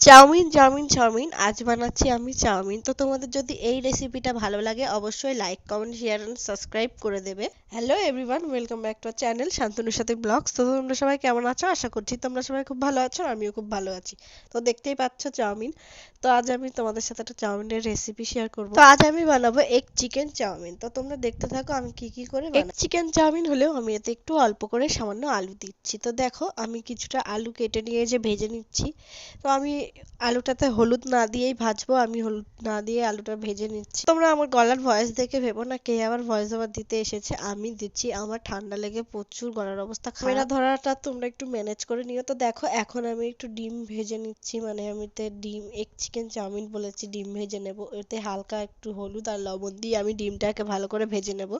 Chowmein chowmein chowmein আজ বানাচ্ছি আমি চাউমিন। তো তোমাদের যদি এই রেসিপিটা ভালো লাগে অবশ্যই like comment share and subscribe করে দেবে। Hello everyone, welcome back to our channel শান্তনুর সাথে ব্লগস। তো তোমরা সবাই কেমন আছো? আশা করছি তোমরা সবাই খুব ভালো আছো, আর আমিও খুব ভালো আছি। তো দেখতেই পাচ্ছ চাউমিন। তো আজ আমি তোমাদের সাথে একটা চাউমিনের রেসিপি শেয়ার করব। তো আজ আমি বানাবো এগ চিকেন চাউমিন। তো তোমরা দেখতে থাকো আমি কি কি করে বানাই। এগ চিকেন চাউমিন হলেও আমি এতে একটু অল্প করে সামান্য আলু দিচ্ছি। তো দেখো আমি কিছুটা আলু কেটে নিয়ে যে ভেজে নিচ্ছি। তো আমি আলুটাতে হলুদ না দিয়েই ভাজবো, আমি হলুদ না দিয়ে আলুটা ভেজে নিচ্ছি। তোমরা আমার গলার ভয়েস দেখে ভেবো না কে আবার ভয়েস ওভার দিতে এসেছে। আমি দিচ্ছি, আমার ঠান্ডা লেগে প্রচুর গলার অবস্থা খারাপ। ক্যামেরা ধরাটা তোমরা একটু ম্যানেজ করে নিও। তো দেখো এখন আমি একটু ডিম ভেজে নিচ্ছি, মানে আমি এতে ডিম এগ চিকেন চাউমিন বলেছি, ডিম ভেজে নেব। এতে হালকা একটু হলুদ আর লবণ দিয়ে আমি ডিমটাকে ভালো করে ভেজে নেব।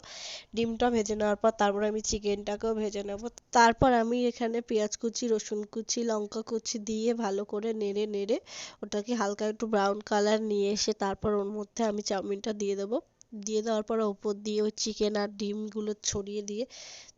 ডিমটা ভেজে নেওয়ার পর তারপর আমি চিকেনটাকেও ভেজে নেব। তারপর আমি এখানে পেঁয়াজ কুচি, রসুন কুচি, লঙ্কা কুচি দিয়ে ভালো করে নেড়ে নেড়ে ওটাকে হালকা একটু ব্রাউন কালার নিয়ে এসে তারপর ওর মধ্যে আমি চাউমিনটা দিয়ে দেবো। দিয়ে দেওয়ার পর ওপর দিয়ে ওই চিকেন আর ডিমগুলো ছড়িয়ে দিয়ে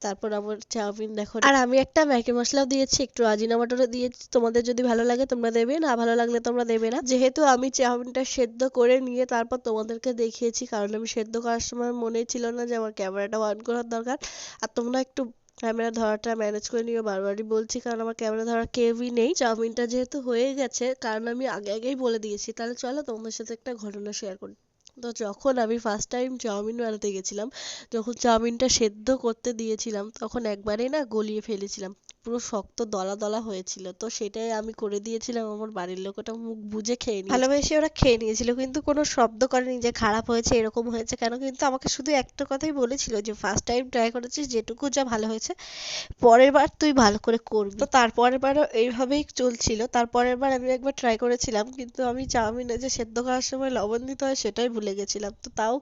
তারপর আমার চাউমিন দেখো। আর আমি একটা ম্যাগি মশলাও দিয়েছি, একটু আজিনামাটোরও দিয়েছি। তোমাদের যদি ভালো লাগে তোমরা দেবে, না ভালো লাগলে তোমরা দেবে না। যেহেতু আমি চাউমিনটা সেদ্ধ করে নিয়ে তারপর তোমাদেরকে দেখিয়েছি, কারণ আমি সেদ্ধ করার সময় মনেই ছিল না যে আমার ক্যামেরাটা অন করার দরকার। আর তোমরা একটু ক্যামেরা ধরাটা ম্যানেজ করে নিও, বারবারই বলছি, কারণ আমার ক্যামেরা ধরার কেউই নেই। চাউমিনটা যেহেতু হয়ে গেছে, কারণ আমি আগে আগেই বলে দিয়েছি, তাহলে চলো তোমাদের সাথে একটা ঘটনা শেয়ার করি। তো যখন আমি ফার্স্ট টাইম চাউমিন বানাতে গেছিলাম, যখন চাউমিনটা সেদ্ধ করতে দিয়েছিলাম তখন একবারেই না গলিয়ে ফেলেছিলাম, পুরো শক্ত দলা দলা হয়েছিল। তো সেটাই আমি করে দিয়েছিলাম, আমার বাড়ির লোক ওটা মুখ বুজে খেয়ে নিয়েছে, ভালোবেসে ওরা খেয়ে নিয়েছিল, কিন্তু কোনো শব্দ করেনি যে খারাপ হয়েছে এরকম হয়েছে কেন। কিন্তু আমাকে শুধু একটা কথাই বলেছিল যে ফার্স্ট টাইম ট্রাই করেছিস, যেটুকু যা ভালো হয়েছে পরের বার তুই ভালো করে করবি। তো তারপরের বারও এইভাবেই চলছিল। তারপরের বার আমি একবার ট্রাই করেছিলাম, কিন্তু আমি চাউমিনে যে সেদ্ধ করার সময় লবণ দিতে হয় সেটাই ভুলে গেছিলাম। তো তাও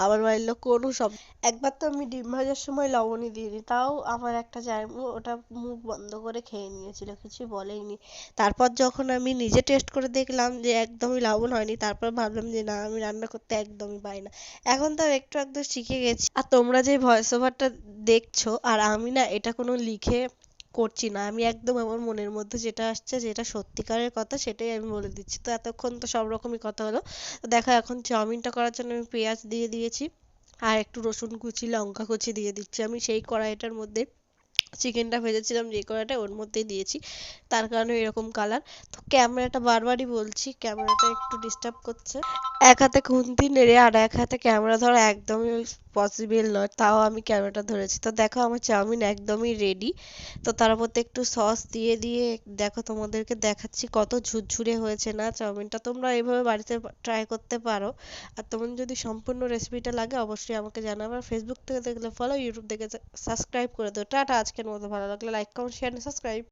আমার বাড়ির লোক কোনো সব, একবার তো আমি ডিম ভাজার সময় লবণই দিইনি, তাও আমার একটা জায়গা ওটা মুখ বন্ধ করে খেয়ে নিয়েছিল, কিছু বলেইনি। তারপর যখন আমি নিজে টেস্ট করে দেখলাম যে একদমই লবণ হয়নি, তারপর ভাবলাম যে না, আমি রান্না করতে একদমই পারি না। এখন তো একটু একটু শিখে গেছি। আর তোমরা যে ভয়েস ওভারটা দেখছো, আর আমি না এটা কোনো লিখে করছি না, আমি একদম আমার মনের মধ্যে যেটা আসছে, যেটা সত্যিকারের কথা সেটাই আমি বলে দিচ্ছি। তো এতক্ষণ তো সব রকমই কথা হলো। তো দেখো এখন চাউমিনটা করার জন্য আমি পেঁয়াজ দিয়ে দিয়েছি, আর একটু রসুন কুচি, লঙ্কা কুচি দিয়ে দিচ্ছি। আমি সেই কড়াইটার মধ্যে চিকেনটা ভেজেছিলাম যে কড়াইটা, ওর মধ্যেই দিয়েছি, তার কারণে এরকম কালার। তো ক্যামেরাটা বারবারই বলছি, ক্যামেরাটা একটু ডিস্টার্ব করছে। এক হাতে খুন্তি নেড়ে আর এক হাতে ক্যামেরা ধরা একদমই পসিবল নয়, তাও আমি ক্যামেরাটা ধরেছি। তো দেখো আমার চাউমিন একদমই রেডি। তো তার মধ্যে একটু সস দিয়ে দিয়ে দেখো তোমাদেরকে দেখাচ্ছি কত ঝুরঝুরে হয়েছে না চাউমিনটা। তোমরা এইভাবে বাড়িতে ট্রাই করতে পারো। আর তোমার যদি সম্পূর্ণ রেসিপিটা লাগে অবশ্যই আমাকে জানাবে। আর ফেসবুক থেকে দেখলে ফলো, ইউটিউব থেকে সাবস্ক্রাইব করে দেবো। টাটা, আজকের মতো ভালো লাগলে লাইক কমেন্ট শেয়ার সাবস্ক্রাইব।